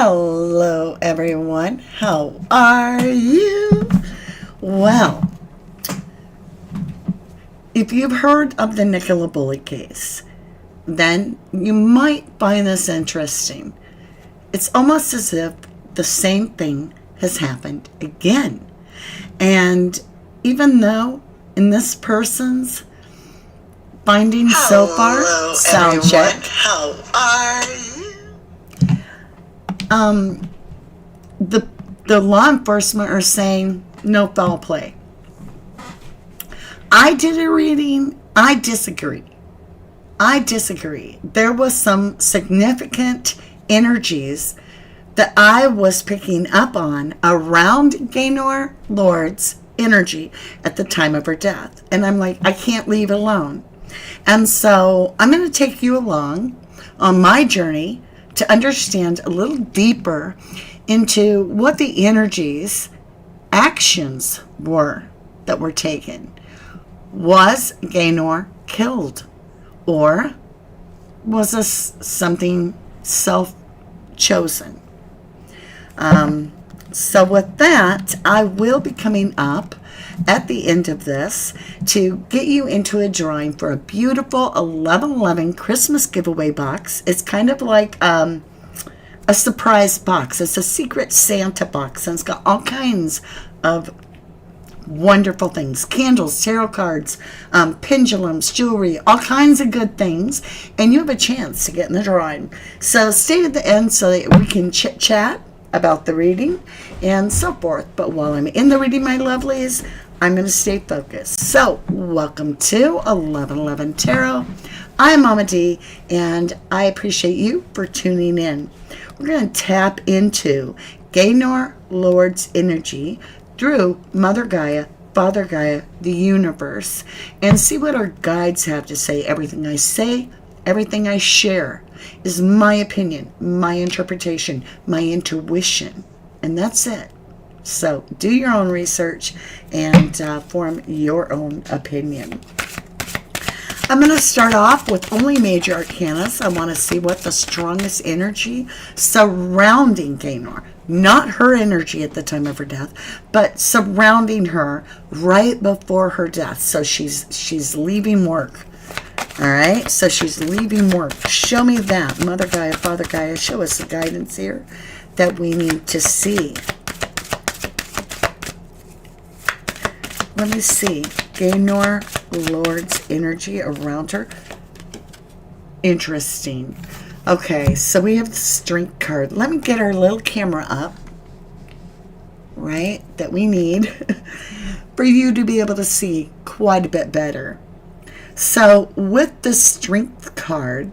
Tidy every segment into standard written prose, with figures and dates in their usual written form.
Hello everyone, how are you? Well, if you've heard of the Nicola Bully case, then you might find this interesting. It's almost as if the same thing has happened again. And even though in this person's findings so far, sound check. How are you? The law enforcement are saying no foul play. I did a reading. I disagree. There was some significant energies that I was picking up on around Gaynor Lord's energy at the time of her death. And I'm like, I can't leave it alone. And so I'm going to take you along on my journey to understand a little deeper into what the energies, actions were that were taken. Was Gaynor killed? Or was this something self-chosen? So with that, I will be coming up at the end of this to get you into a drawing for a beautiful 1111 Christmas giveaway box. It's kind of like a surprise box. It's a secret Santa box, and it's got all kinds of wonderful things: candles, tarot cards, pendulums, jewelry, all kinds of good things, and you have a chance to get in the drawing. So stay at the end so that we can chit chat about the reading and so forth. But while I'm in the reading, my lovelies, I'm going to stay focused. So welcome to 1111 Tarot. I'm Mama D, and I appreciate you for tuning in. We're going to tap into Gaynor Lord's energy through Mother Gaia, Father Gaia, the universe, and see what our guides have to say. Everything I say, everything I share is my opinion, my interpretation, my intuition, and that's it. So do your own research and form your own opinion. I'm going to start off with only major arcanas. I want to see what the strongest energy surrounding Gaynor, not her energy at the time of her death, but surrounding her right before her death. So she's leaving work. All right, so she's leaving work. Show me that. Mother Gaia, Father Gaia, show us the guidance here that we need to see. Let me see. Gaynor Lord's energy around her. Interesting. Okay, so we have the Strength card. Let me get our little camera up, right, that we need for you to be able to see quite a bit better. So with the Strength card,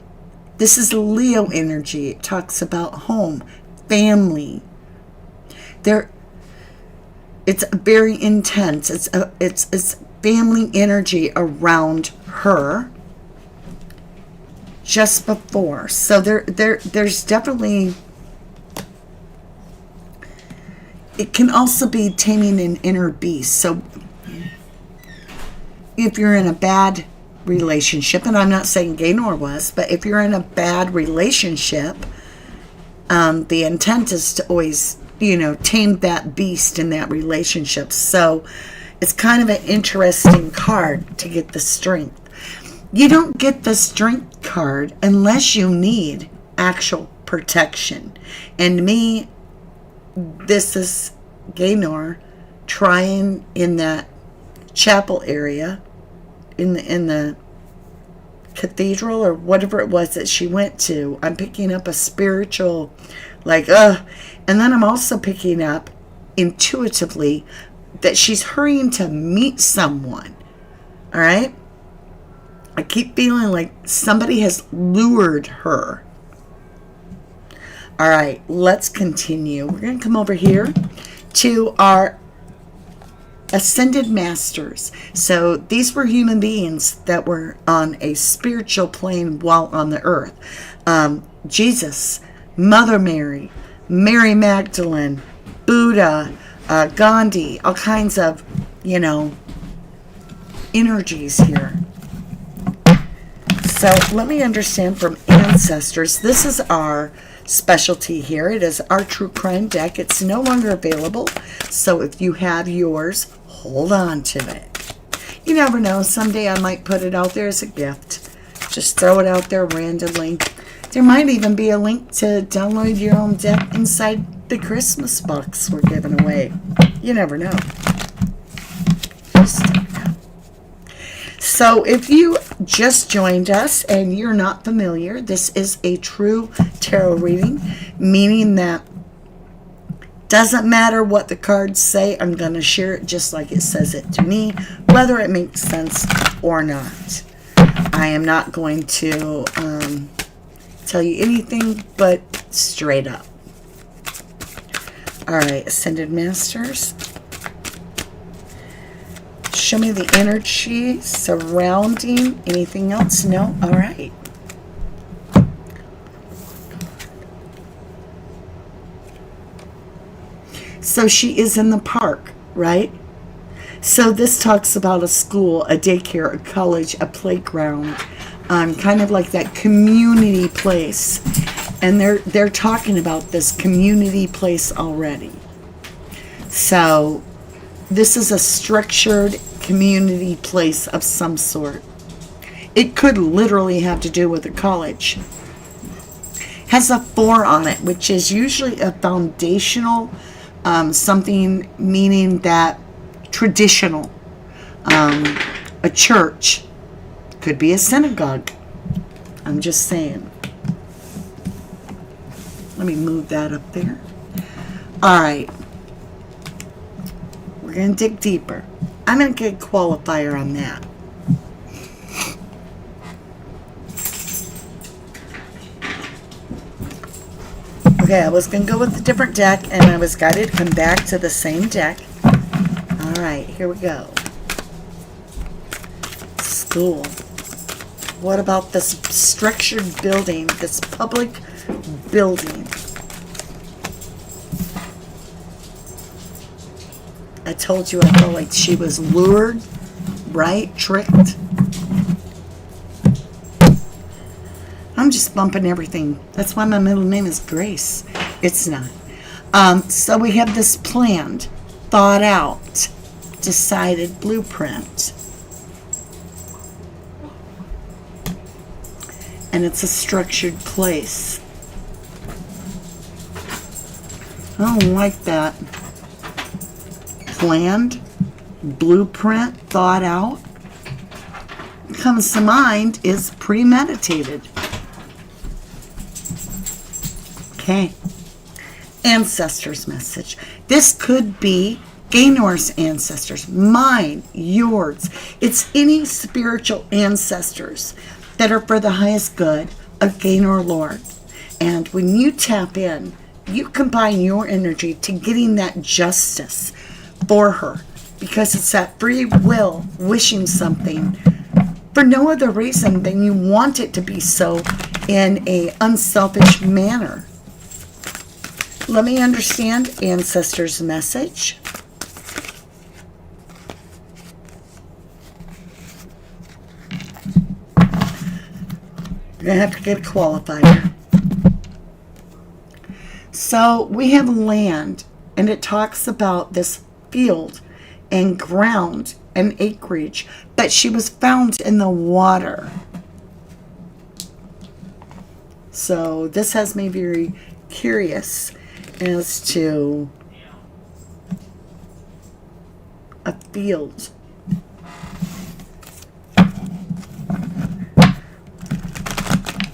this is Leo energy. It talks about home, family. It's very intense. It's family energy around her just before. So there's definitely, it can also be taming an inner beast. So if you're in a bad relationship, and I'm not saying Gaynor was, but if you're in a bad relationship, the intent is to always, tame that beast in that relationship. So it's kind of an interesting card to get the Strength. You don't get the Strength card unless you need actual protection. And me, this is Gaynor trying in that chapel area, in the cathedral or whatever it was that she went to. I'm picking up a spiritual, and then I'm also picking up intuitively that she's hurrying to meet someone. All right? I keep feeling like somebody has lured her. All right, let's continue. We're going to come over here to our Ascended Masters. So these were human beings that were on a spiritual plane while on the earth. Jesus, Mother Mary, Mary Magdalene, Buddha, Gandhi, all kinds of, energies here. So let me understand from ancestors. This is our specialty here. It is our true crime deck. It's no longer available, so if you have yours, hold on to it. You never know, someday I might put it out there as a gift. Just throw it out there randomly. There might even be a link to download your own deck inside the Christmas box we're giving away. You never know. Just never know. So if you just joined us and you're not familiar, this is a true tarot reading, meaning that doesn't matter what the cards say, I'm going to share it just like it says it to me, whether it makes sense or not. I am not going to tell you anything but straight up. Alright, Ascended Masters. Show me the energy surrounding anything else. No? Alright. So she is in the park, right? So this talks about a school, a daycare, a college, a playground, kind of like that community place. And they're talking about this community place already. So this is a structured community place of some sort. It could literally have to do with a college. Has a 4 on it, which is usually a foundational something, meaning that traditional. A church. Could be a synagogue. I'm just saying. Let me move that up there. Alright. We're going to dig deeper. I'm going to get a qualifier on that. Okay, I was going to go with a different deck, and I was guided to come back to the same deck. Alright, here we go. School. What about this structured building, this public building? I told you I felt like she was lured, right? Tricked. I'm just bumping everything. That's why my middle name is Grace. It's not. So we have this planned, thought out, decided blueprint. And it's a structured place. I don't like that. Planned, blueprint, thought out. What comes to mind is premeditated. Okay. Ancestors' message. This could be Gaynor's ancestors, mine, yours. It's any spiritual ancestors that are for the highest good of Gaynor Lord. And when you tap in, you combine your energy to getting that justice for her, because it's that free will wishing something for no other reason than you want it to be so in a unselfish manner. Let me understand ancestors' message. You're going to have to get a qualifier. So we have land, and it talks about this field and ground and acreage, but she was found in the water. So this has me very curious as to a field.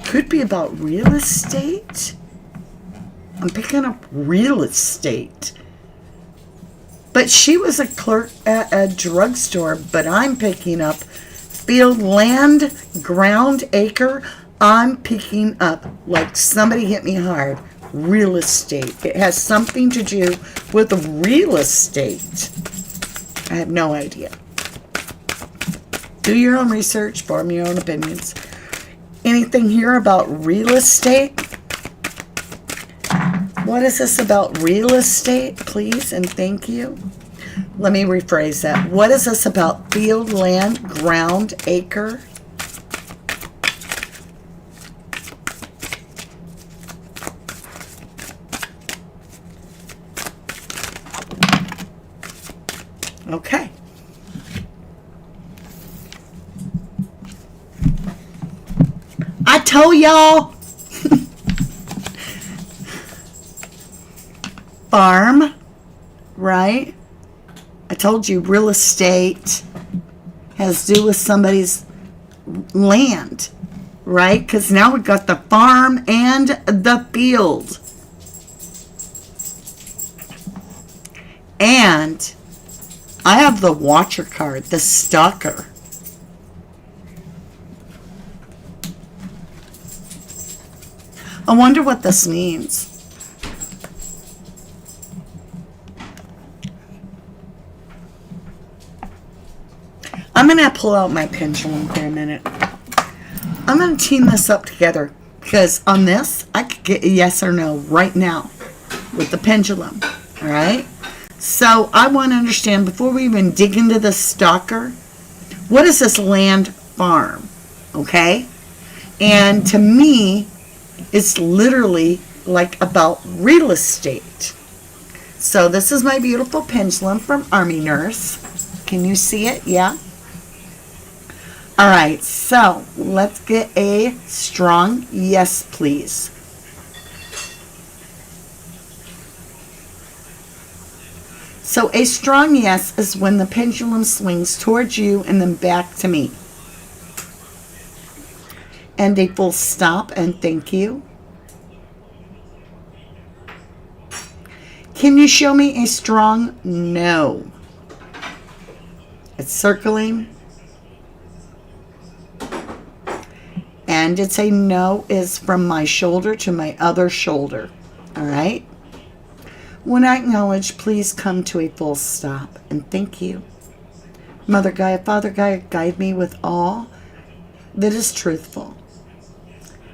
Could be about real estate. I'm picking up real estate. But she was a clerk at a drugstore, but I'm picking up field, land, ground, acre. I'm picking up, like somebody hit me hard, real estate. It has something to do with real estate. I have no idea. Do your own research, form your own opinions. Anything here about real estate? What is this about real estate, please, and thank you? Let me rephrase that. What is this about field, land, ground, acre? Okay. I told y'all. Farm, right? I told you real estate has to do with somebody's land, right? Because now we've got the farm and the field. And I have the Watcher card, the Stalker. I wonder what this means. I'm going to pull out my pendulum for a minute. I'm going to team this up together because on this, I could get a yes or no right now with the pendulum. All right? So I want to understand, before we even dig into the Stalker, what is this land farm? Okay? And to me, it's literally like about real estate. So this is my beautiful pendulum from Army Nurse. Can you see it? Yeah? All right, so let's get a strong yes, please. So a strong yes is when the pendulum swings towards you and then back to me. And a full stop and thank you. Can you show me a strong no? It's circling. And it's a no is from my shoulder to my other shoulder. All right? When I acknowledge, please come to a full stop. And thank you. Mother Gaia, Father Gaia, guide me with all that is truthful.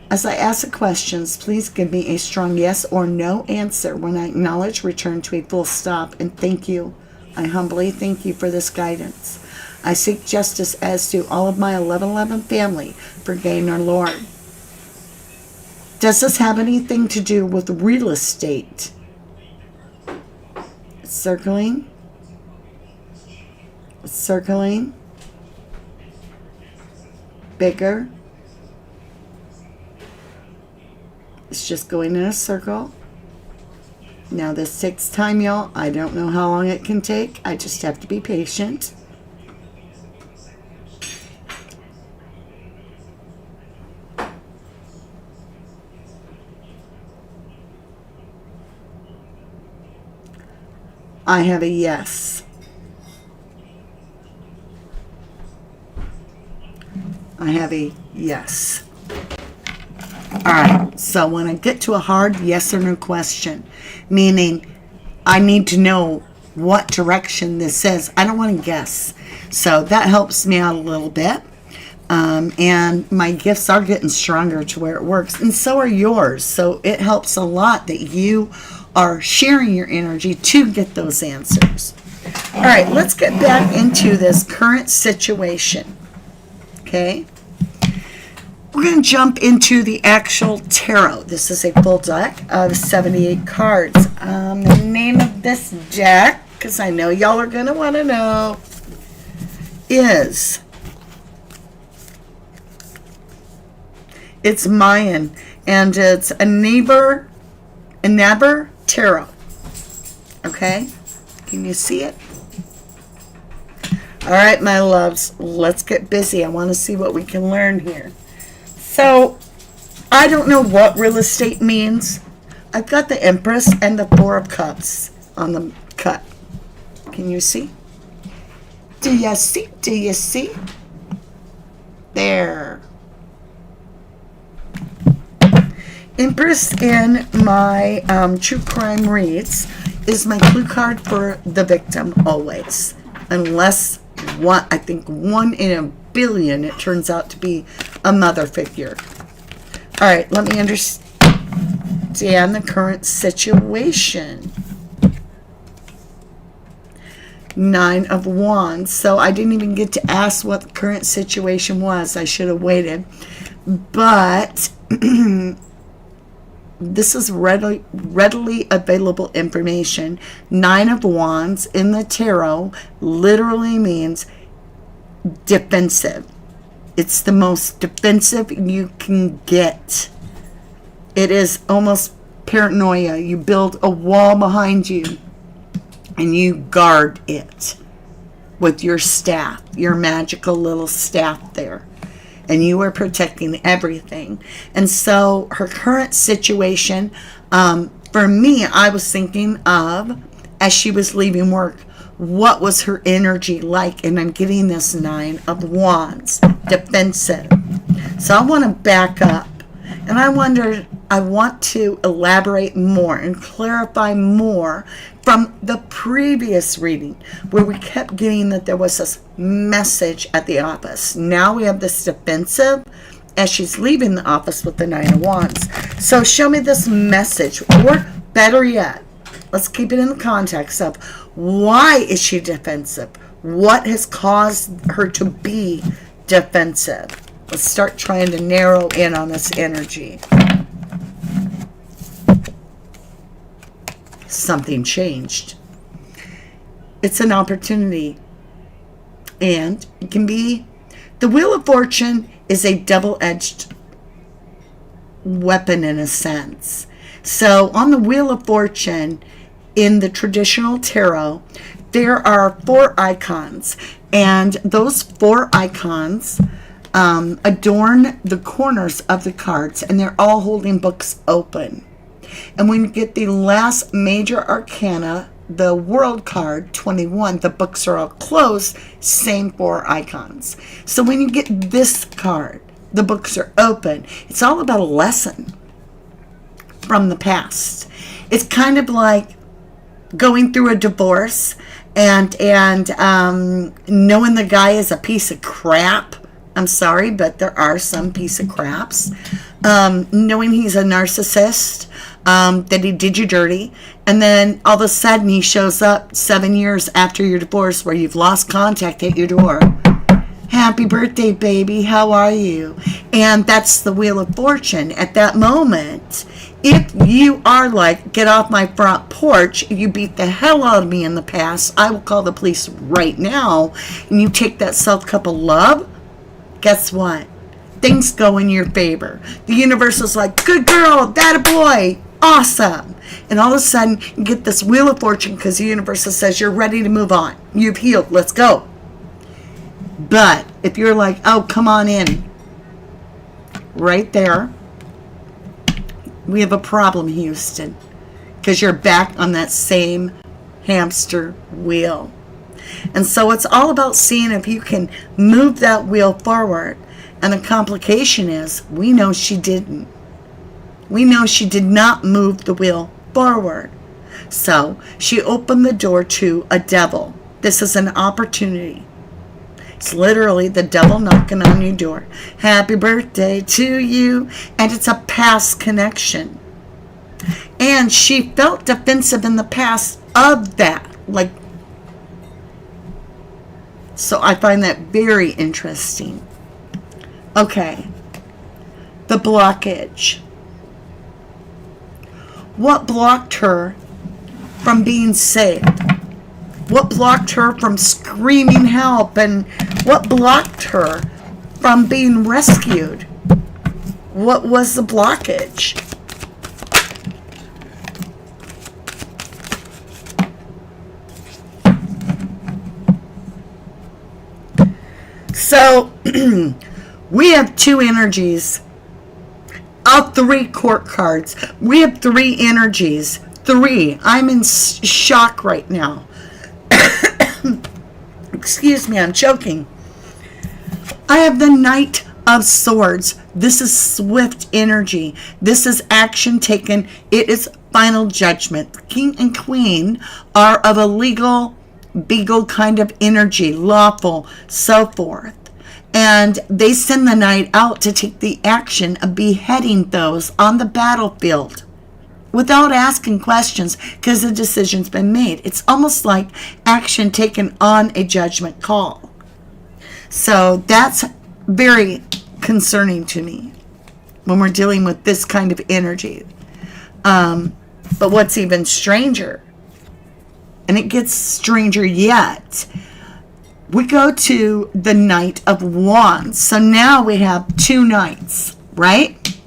As I ask the questions, please give me a strong yes or no answer. When I acknowledge, return to a full stop. And thank you. I humbly thank you for this guidance. I seek justice as do all of my 1111 family for Gaynor Lord. Does this have anything to do with real estate? It's circling. It's circling. Bigger. It's just going in a circle. Now this takes time, y'all. I don't know how long it can take. I just have to be patient. I have a yes. I have a yes. All right, so when I get to a hard yes or no question, meaning I need to know what direction this is, I don't want to guess. So that helps me out a little bit. And my gifts are getting stronger to where it works. And so are yours. So it helps a lot that you are sharing your energy to get those answers. All right, let's get back into this current situation. Okay? We're going to jump into the actual tarot. This is a full deck of 78 cards. The name of this deck, because I know y'all are going to want to know, is... It's Mayan, and it's a neighbor tarot. Okay? Can you see it? All right, my loves, let's get busy. I want to see what we can learn here. So, I don't know what real estate means. I've got the Empress and the Four of Cups on the cut. Can you see? Do you see? Do you see? There. Empress in my true crime reads is my clue card for the victim always. Unless, I think 1 in a billion, it turns out to be a mother figure. All right, let me understand the current situation. 9 of Wands. So I didn't even get to ask what the current situation was. I should have waited. But... this is readily available information. 9 of Wands in the tarot literally means defensive. It's the most defensive you can get. It is almost paranoia. You build a wall behind you and you guard it with your staff, your magical little staff there. And you are protecting everything. And so her current situation, for me, I was thinking of, as she was leaving work, what was her energy like? And I'm getting this 9 of Wands, defensive. So I want to back up. And I want to elaborate more and clarify more from the previous reading, where we kept getting that there was this message at the office. Now we have this defensive as she's leaving the office with the 9 of Wands. So show me this message, or better yet, let's keep it in the context of why is she defensive? What has caused her to be defensive? Let's start trying to narrow in on this energy. Something changed. It's an opportunity. And it can be, the Wheel of Fortune is a double-edged weapon in a sense. So on the Wheel of Fortune, in the traditional tarot, there are 4 icons. And those 4 icons adorn the corners of the cards. And they're all holding books open. And when you get the last major arcana, the world card, 21, the books are all closed, same 4 icons. So when you get this card, the books are open. It's all about a lesson from the past. It's kind of like going through a divorce and knowing the guy is a piece of crap. I'm sorry, but there are some piece of craps. Knowing he's a narcissist, that he did you dirty, and then all of a sudden he shows up 7 years after your divorce where you've lost contact at your door. Happy birthday, baby. How are you? And that's the Wheel of Fortune. At that moment, if you are like, get off my front porch, you beat the hell out of me in the past, I will call the police right now, and you take that self-cup of love, guess what? Things go in your favor. The universe is like, good girl, that a boy, awesome. And all of a sudden, you get this Wheel of Fortune because the universe says you're ready to move on. You've healed. Let's go. But if you're like, oh, come on in, right there, we have a problem, Houston, because you're back on that same hamster wheel. And so it's all about seeing if you can move that wheel forward. And the complication is, we know she didn't. We know she did not move the wheel forward. So she opened the door to a devil. This is an opportunity. It's literally the devil knocking on your door. Happy birthday to you. And it's a past connection. And she felt defensive in the past of that. So I find that very interesting. Okay, the blockage. What blocked her from being saved? What blocked her from screaming help? And what blocked her from being rescued? What was the blockage? So, we have 2 energies. Of 3 court cards, we have 3 energies. 3. I'm in shock right now. Excuse me, I'm choking. I have the Knight of Swords. This is swift energy. This is action taken. It is final judgment. The King and Queen are of a legal, kind of energy, lawful, so forth. And they send the knight out to take the action of beheading those on the battlefield without asking questions because the decision's been made. It's almost like action taken on a judgment call. So that's very concerning to me when we're dealing with this kind of energy. But what's even stranger, and it gets stranger yet, we go to the Knight of Wands. So now we have two knights, right?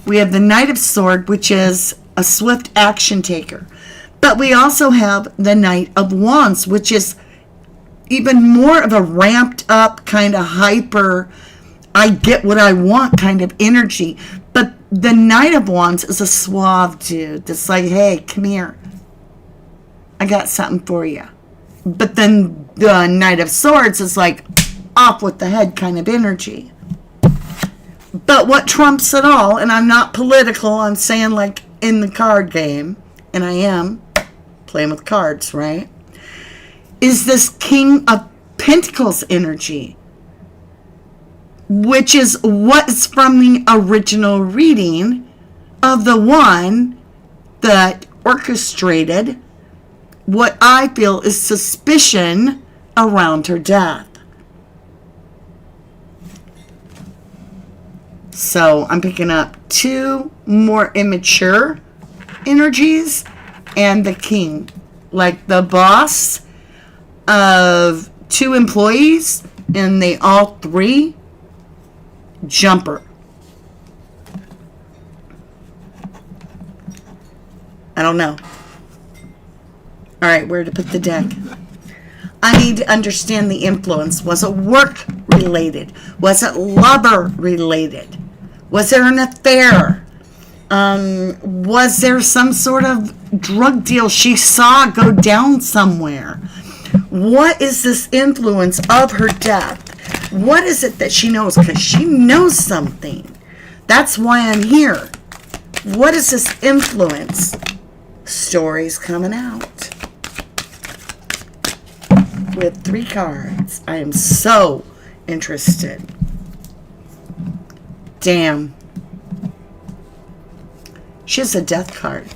We have the Knight of Swords, which is a swift action taker. But we also have the Knight of Wands, which is even more of a ramped up, kind of hyper, I get what I want kind of energy. But the Knight of Wands is a suave dude that's like, hey, come here. I got something for you. But then the Knight of Swords is like off with the head kind of energy. But what trumps it all, and I'm not political, I'm saying like in the card game, and I am playing with cards, right? Is this King of Pentacles energy, which is what's from the original reading of the one that orchestrated what I feel is suspicion around her death. So I'm picking up two more immature energies and the king, like the boss of two employees, and they all three jumper. I don't know. All right, where to put the deck? I need to understand the influence. Was it work related? Was it lover related? Was there an affair? Was there some sort of drug deal she saw go down somewhere? What is this influence of her death? What is it that she knows? Because she knows something. That's why I'm here. What is this influence? Stories coming out. With 3 cards. I am so interested. Damn. She has a death card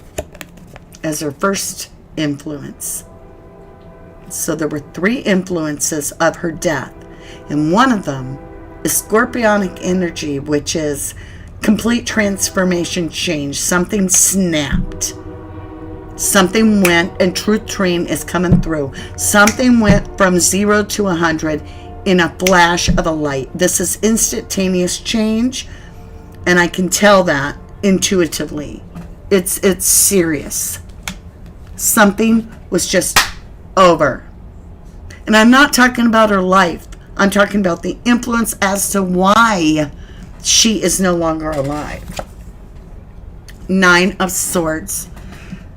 as her first influence. So there were 3 influences of her death. And one of them is scorpionic energy, which is complete transformation change. Something snapped. Something went, and truth train is coming through. Something went from 0 to 100 in a flash of a light. This is instantaneous change, and I can tell that intuitively. It's serious. Something was just over. And I'm not talking about her life. I'm talking about the influence as to why she is no longer alive. 9 of Swords.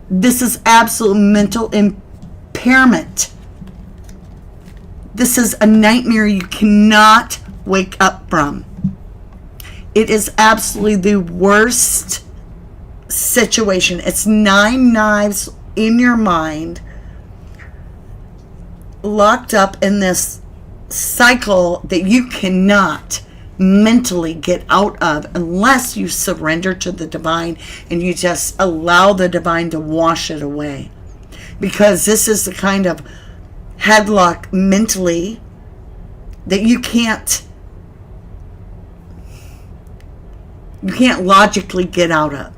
This is absolute mental impairment. This is a nightmare you cannot wake up from. It is absolutely the worst situation. It's 9 knives in your mind, locked up in this cycle that you cannot mentally get out of unless you surrender to the divine and you just allow the divine to wash it away. Because this is the kind of headlock mentally that you can't logically get out of.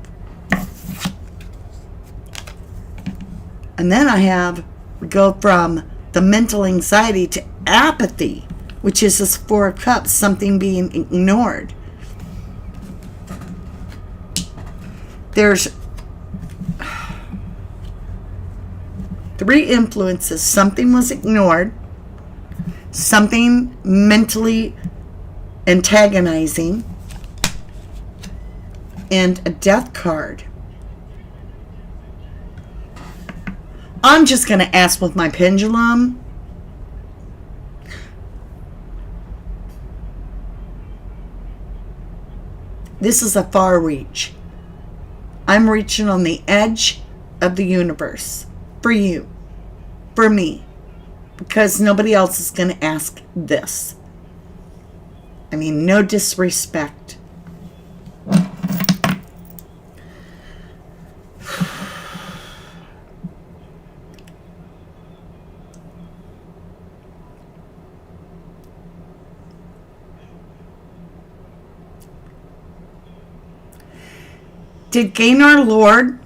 And then we go from the mental anxiety to apathy, which is this 4 of Cups, something being ignored. There's 3 influences. Something was ignored, something mentally antagonizing, and a death card. I'm just going to ask with my pendulum. This is a far reach. I'm reaching on the edge of the universe. For you. For me. Because nobody else is going to ask this. I mean, no disrespect. Did Gaynor Lord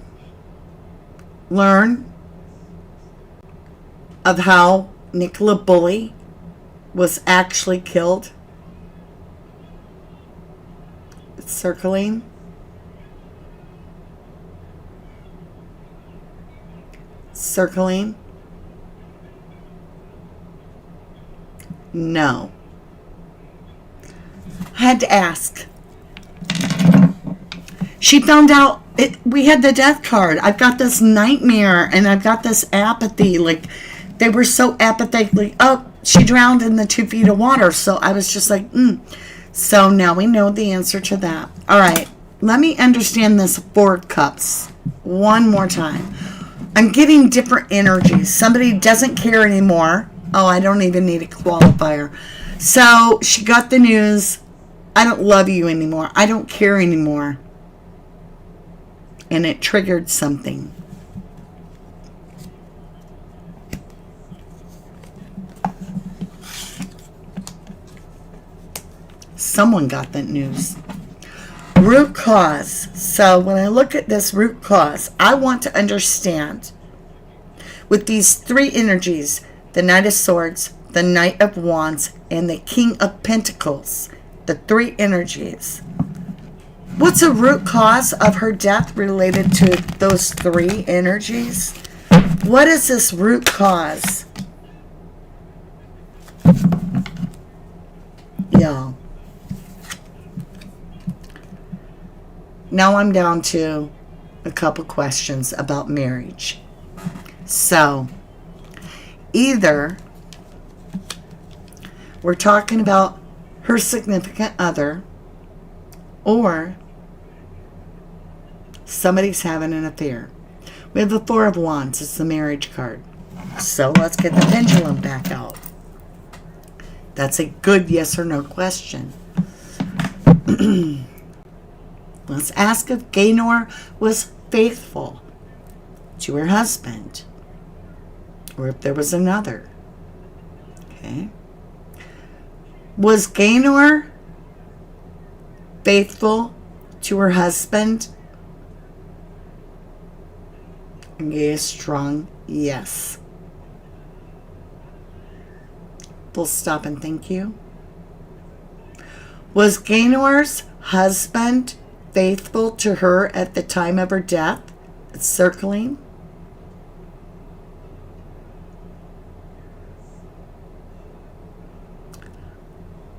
learn of how Nicola Bully was actually killed? It's circling. Circling. No. Had to ask. She found out we had the death card. I've got this nightmare and I've got this apathy. Like, they were so apathetic. Oh, she drowned in the 2 feet of water. So I was just like, So now we know the answer to that. All right. Let me understand this 4 cups one more time. I'm getting different energies. Somebody doesn't care anymore. Oh, I don't even need a qualifier. So she got the news. I don't love you anymore. I don't care anymore. And it triggered something. Someone got that news. Root cause. So when I look at this root cause, I want to understand with these 3 energies, the Knight of Swords, the Knight of Wands, and the King of Pentacles, the 3 energies. What's a root cause of her death related to those 3 energies? What is this root cause? Y'all. Now I'm down to a couple questions about marriage. So, either we're talking about her significant other, or somebody's having an affair. We have the 4 of Wands. It's the marriage card. So let's get the pendulum back out. That's a good yes or no question. Let's ask if Gaynor was faithful to her husband, or if there was another. Okay. Was Gaynor faithful to her husband? And a strong yes. Full stop and thank you. Was Gaynor's husband faithful to her at the time of her death? It's circling.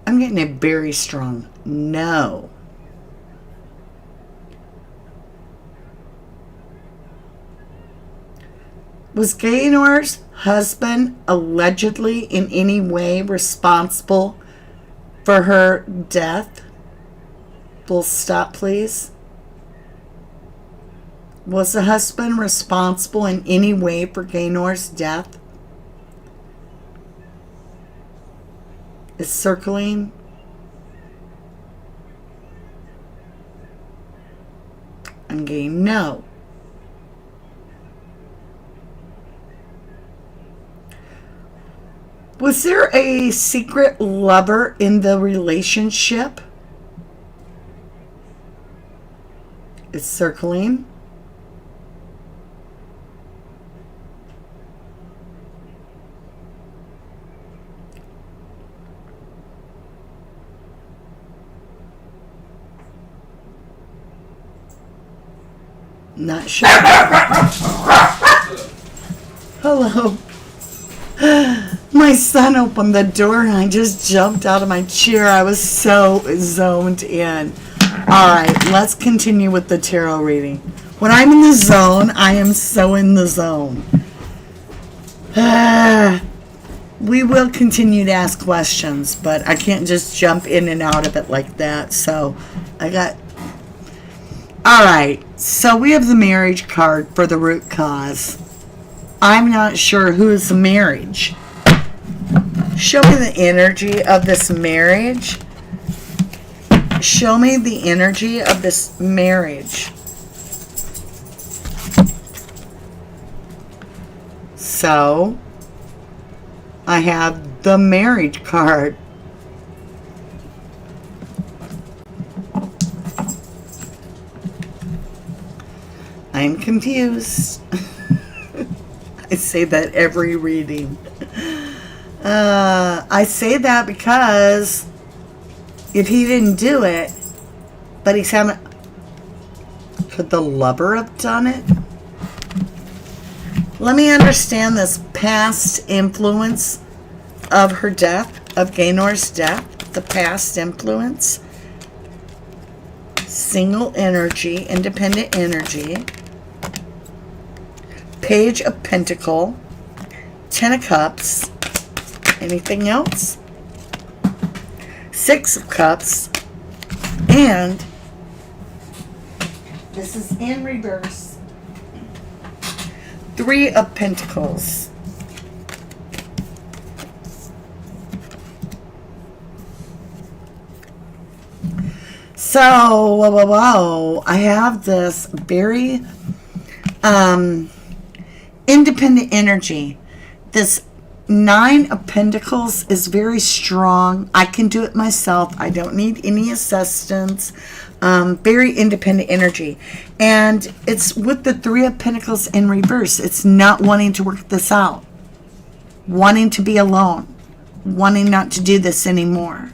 I'm getting a very strong no. Was Gaynor's husband allegedly in any way responsible for her death? Full stop, please. Was the husband responsible in any way for Gaynor's death? It's circling. I'm getting no. Was there a secret lover in the relationship? It's circling. Not sure. Hello. My son opened the door and I just jumped out of my chair. I was so zoned in. Alright, let's continue with the tarot reading. When I'm in the zone, I am so in the zone. We will continue to ask questions, but I can't just jump in and out of it like that. So, Alright, so we have the marriage card for the root cause. I'm not sure who is the marriage. Show me the energy of this marriage. Show me the energy of this marriage. So, I have the marriage card. I'm confused. I say that every reading. I say that because if he didn't do it, but he's having... Could the lover have done it? Let me understand this past influence of her death, of Gaynor's death, the past influence. Single energy, independent energy. Page of Pentacle, 10 of Cups. Anything else? 6 of Cups. And this is in reverse. 3 of Pentacles. So, whoa, I have this very independent energy. This 9 of Pentacles is very strong. I can do it myself. I don't need any assistance. Very independent energy. And it's with the 3 of Pentacles in reverse. It's not wanting to work this out. Wanting to be alone. Wanting not to do this anymore.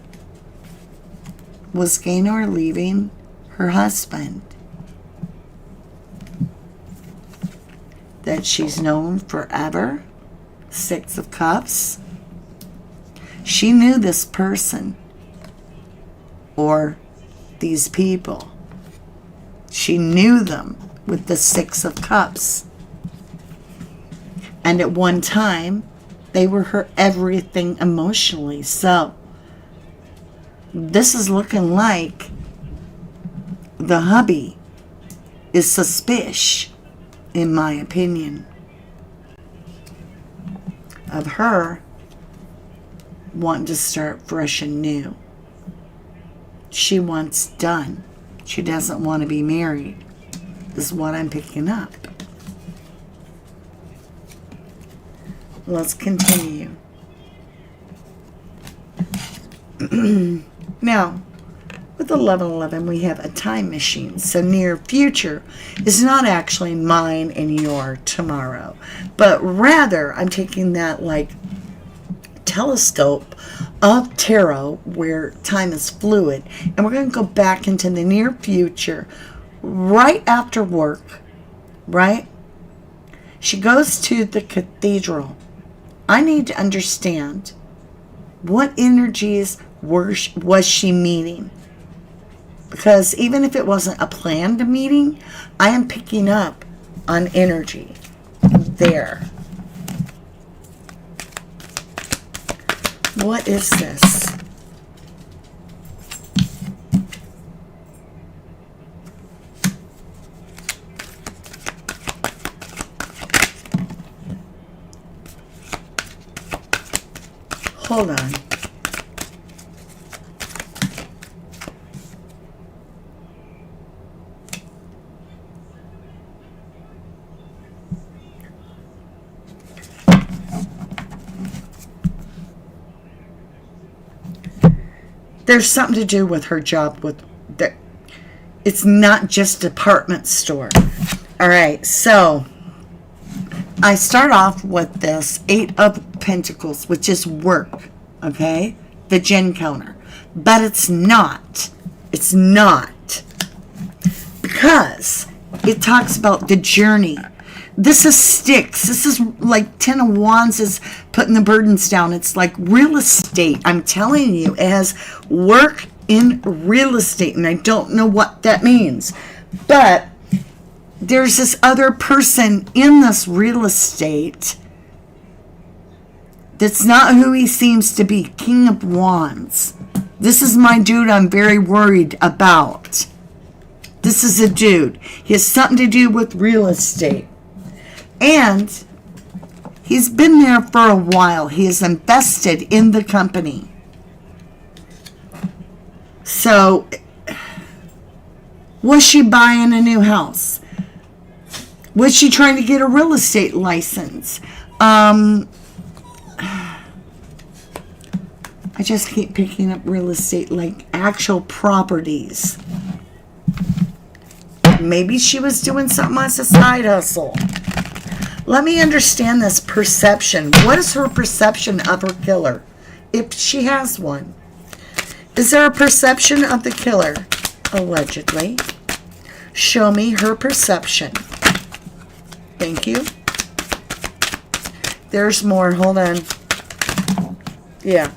Was Gaynor leaving her husband that she's known forever? 6 of Cups. She knew this person or these people. She knew them with the 6 of Cups. And at one time, they were her everything emotionally. So, this is looking like the hubby is suspicious, in my opinion, of her wanting to start fresh and new. She wants done. She doesn't want to be married, is what I'm picking up. Let's continue. Now, with 1111, we have a time machine. So near future is not actually mine and your tomorrow, but rather I'm taking that like telescope of tarot where time is fluid, and we're going to go back into the near future right after work, right? She goes to the cathedral. I need to understand what energies was she meeting? Because even if it wasn't a planned meeting, I am picking up on energy there. What is this? Hold on. There's something to do with her job with the, it's not just department store. All right, so I start off with this 8 of Pentacles, which is work, okay? The gen counter. But it's not. It's not. Because it talks about the journey. This is sticks. This is like 10 of Wands is putting the burdens down. It's like real estate. I'm telling you, it has work in real estate. And I don't know what that means. But there's this other person in this real estate that's not who he seems to be. King of Wands. This is my dude I'm very worried about. This is a dude. He has something to do with real estate. And he's been there for a while. He is invested in the company. So, was she buying a new house? Was she trying to get a real estate license? I just keep picking up real estate, like actual properties. Maybe she was doing something as a side hustle. Let me understand this perception. What is her perception of her killer? If she has one. Is there a perception of the killer? Allegedly. Show me her perception. Thank you. There's more. Hold on. Yeah.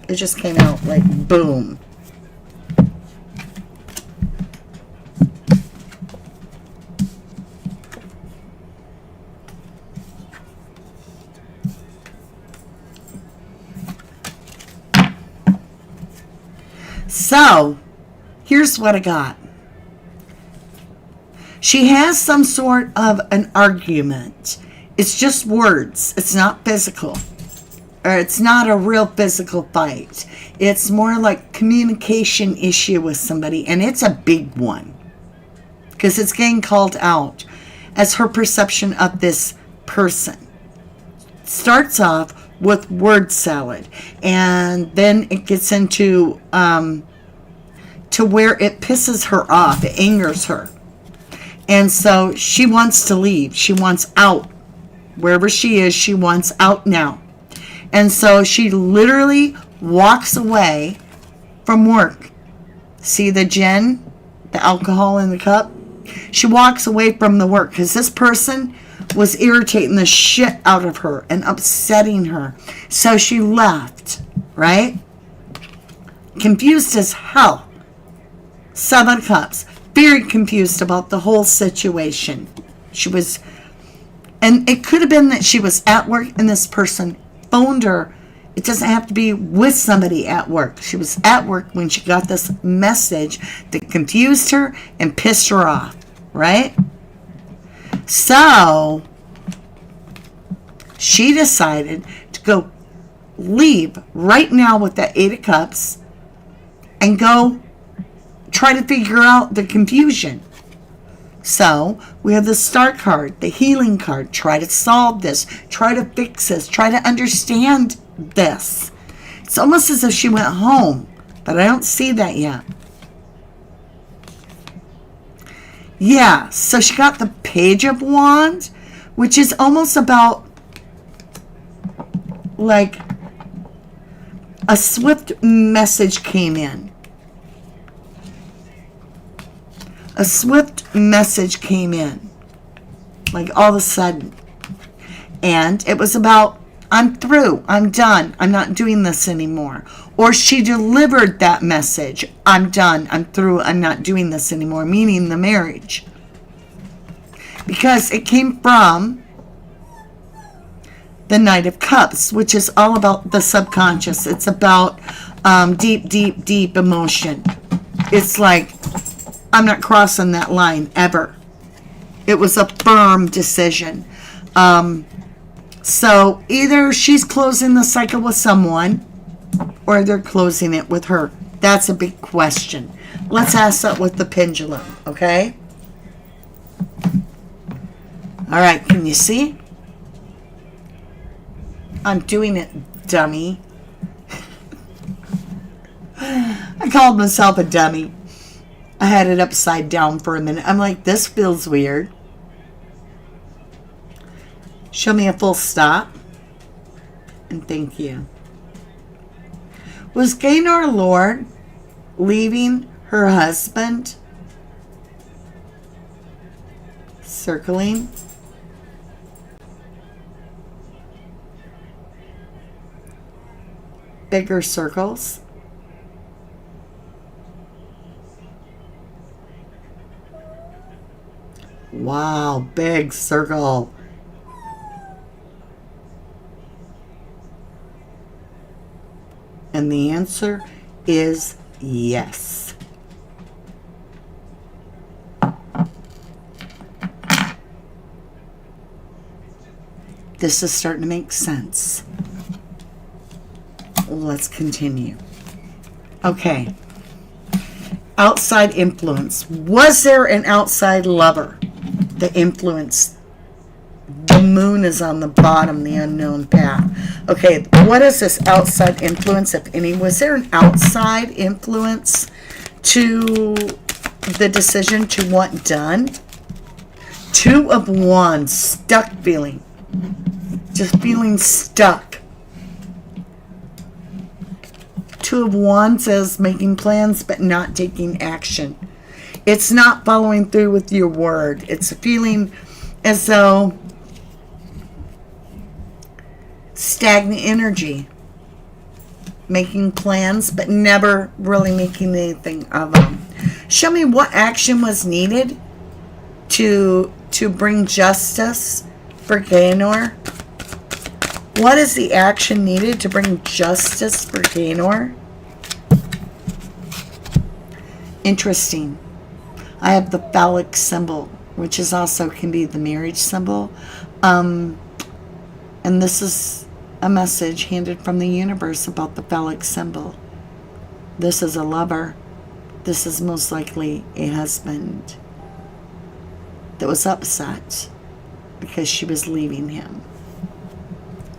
It just came out like boom. So, here's what I got. She has some sort of an argument. It's just words. It's not physical. Or it's not a real physical fight. It's more like communication issue with somebody. And it's a big one. Because it's getting called out as her perception of this person. Starts off with word salad. And then it gets into to where it pisses her off. It angers her. And so she wants to leave. She wants out. Wherever she is, she wants out now. And so she literally walks away from work. See the gin? The alcohol in the cup? She walks away from the work because this person was irritating the shit out of her and upsetting her. So she left, right? Confused as hell. 7 cups. Very confused about the whole situation. She was, and it could have been that she was at work and this person phoned her. It doesn't have to be with somebody at work. She was at work when she got this message that confused her and pissed her off, right? So she decided to go leave right now with that 8 of cups and go try to figure out the confusion. So we have the Star card, the healing card. Try to solve this. Try to fix this. Try to understand this. It's almost as if she went home, but I don't see that yet. Yeah, so she got the Page of Wands, which is almost about like a swift message came in. A swift message came in, like all of a sudden. And it was about, I'm through, I'm done, I'm not doing this anymore. Or she delivered that message, I'm done, I'm through, I'm not doing this anymore, meaning the marriage. Because it came from the Knight of Cups, which is all about the subconscious. It's about deep, deep, deep emotion. It's like, I'm not crossing that line ever. It was a firm decision. So either she's closing the cycle with someone or they're closing it with her. That's a big question. Let's ask that with the pendulum, okay? All right, can you see? I'm doing it, dummy. I called myself a dummy. I had it upside down for a minute. I'm like, this feels weird. Show me a full stop. And thank you. Was Gaynor Lord leaving her husband? Circling. Bigger circles. Wow, big circle. And the answer is yes. This is starting to make sense. Let's continue. Okay. Outside influence. Was there an outside lover? The influence. The moon is on the bottom, the unknown path. Okay, what is this outside influence, if any? Was there an outside influence to the decision to want done. Two of Wands, stuck feeling. Just feeling stuck. Two of Wands is making plans but not taking action. It's not following through with your word. It's feeling as though stagnant energy. Making plans but never really making anything of them. Show me what action was needed to bring justice for Gaynor. What is the action needed to bring justice for Gaynor? Interesting. I have the phallic symbol, which is also can be the marriage symbol. And this is a message handed from the universe about the phallic symbol. This is a lover. This is most likely a husband that was upset because she was leaving him,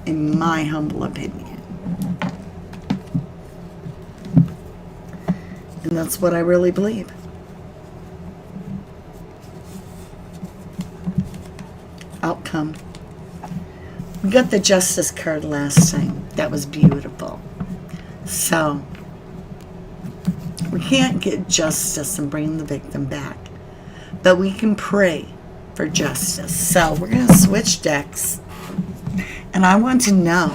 in my humble opinion. And that's what I really believe. Outcome. We got the Justice card last time. That was beautiful. So, we can't get justice and bring the victim back, but we can pray for justice. So, we're going to switch decks. And I want to know,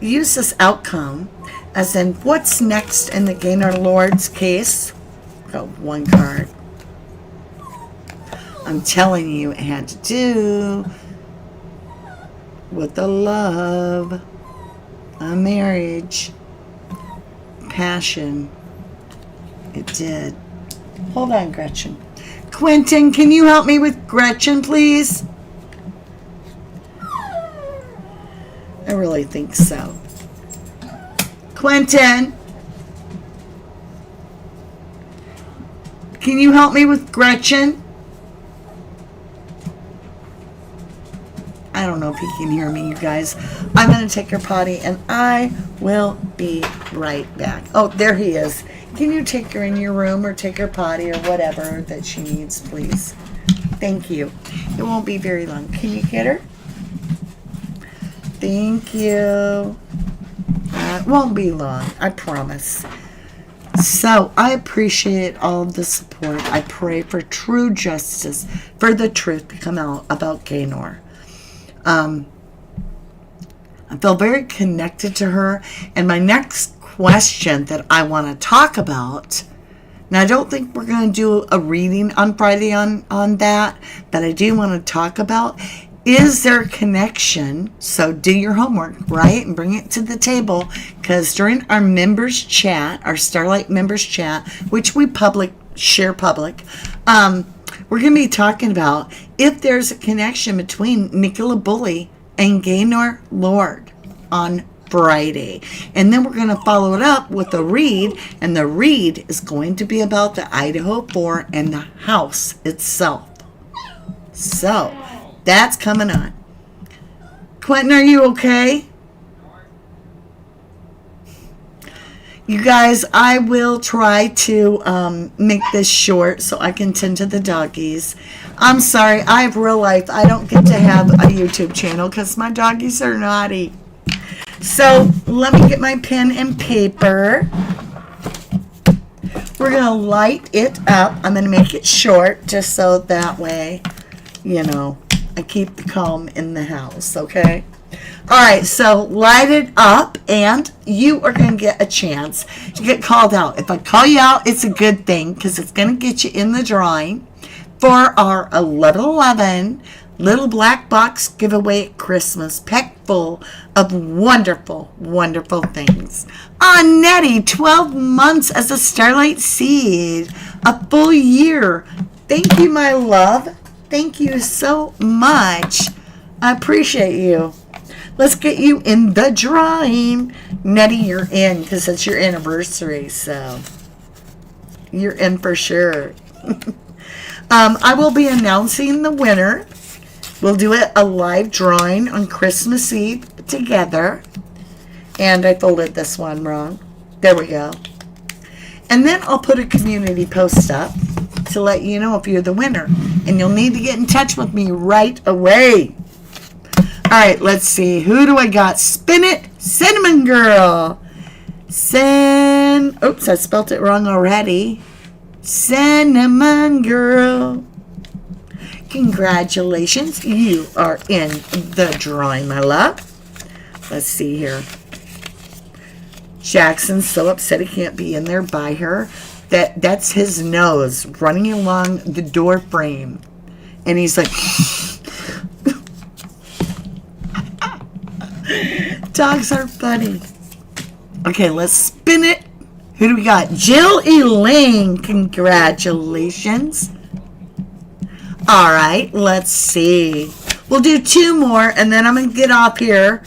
use this outcome as in what's next in the Gaynor Lord's case. Go one card. I'm telling you, it had to do with the love, a marriage, passion. It did. Hold on, Gretchen. Quentin, can you help me with Gretchen, please? I really think so. Quentin, can you help me with Gretchen? I don't know if he can hear me, you guys. I'm going to take her potty, and I will be right back. Oh, there he is. Can you take her in your room or take her potty or whatever that she needs, please? Thank you. It won't be very long. Can you get her? Thank you. It won't be long, I promise. So, I appreciate all of the support. I pray for true justice, for the truth to come out about Gaynor. I feel very connected to her. And my next question that I want to talk about, now I don't think we're going to do a reading on Friday on that, but I do want to talk about, is there a connection? So do your homework, right? And bring it to the table, because during our members chat, our Starlight members chat, which we share public, we're going to be talking about if there's a connection between Nicola Bully and Gaynor Lord on Friday. And then we're going to follow it up with a read, and the read is going to be about the Idaho 4 and the house itself. So, that's coming on. Quentin, are you okay? You guys, I will try to make this short so I can tend to the doggies. I'm sorry, I have real life. I don't get to have a YouTube channel because my doggies are naughty. So, let me get my pen and paper. We're going to light it up. I'm going to make it short just so that way, you know, I keep the calm in the house, okay? All right, so light it up, and you are going to get a chance to get called out. If I call you out, it's a good thing because it's going to get you in the drawing for our 11/11 little black box giveaway at Christmas, packed full of wonderful, wonderful things. Nettie, 12 months as a Starlight Seed, a full year. Thank you, my love. Thank you so much. I appreciate you. Let's get you in the drawing. Nettie, you're in because it's your anniversary, so you're in for sure. I will be announcing the winner. We'll do a live drawing on Christmas Eve together. And I folded this one wrong. There we go. And then I'll put a community post up to let you know if you're the winner. And you'll need to get in touch with me right away. All right, let's see. Who do I got? Spin it, Cinnamon Girl. Oops, I spelled it wrong already. Cinnamon Girl. Congratulations. You are in the drawing, my love. Let's see here. Jackson's so upset he can't be in there by her. That's his nose running along the door frame. And he's like... Dogs are funny. Okay, let's spin it. Who do we got? Jill Elaine. Congratulations. All right, let's see. We'll do 2 more, and then I'm going to get off here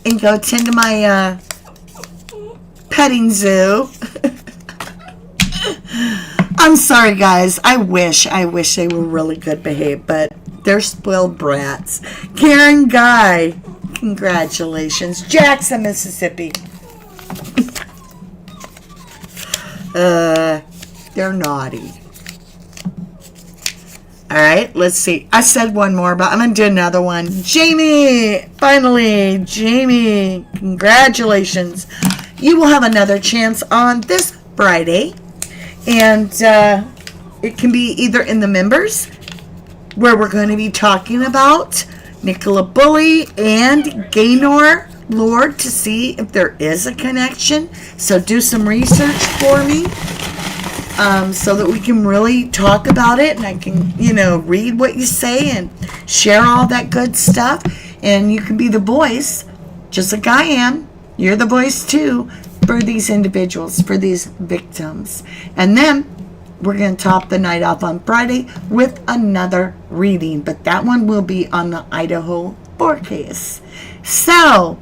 and go tend to my petting zoo. I'm sorry, guys. I wish they were really good behaved, but they're spoiled brats. Karen Guy. Congratulations. Jackson, Mississippi. They're naughty. All right, let's see. I said one more, but I'm going to do another one. Jamie, finally, Jamie, congratulations. You will have another chance on this Friday, and it can be either in the members, where we're going to be talking about Nicola Bully and Gaynor Lord to see if there is a connection. So do some research for me. So that we can really talk about it, and I can, read what you say and share all that good stuff. And you can be the voice, just like I am. You're the voice too for these individuals, for these victims. And then we're going to top the night off on Friday with another reading, but that one will be on the Idaho 4 case. So,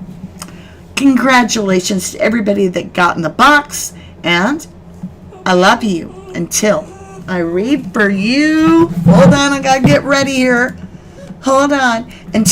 congratulations to everybody that got in the box, and I love you until I read for you. Hold on, I gotta get ready here. Hold on. Until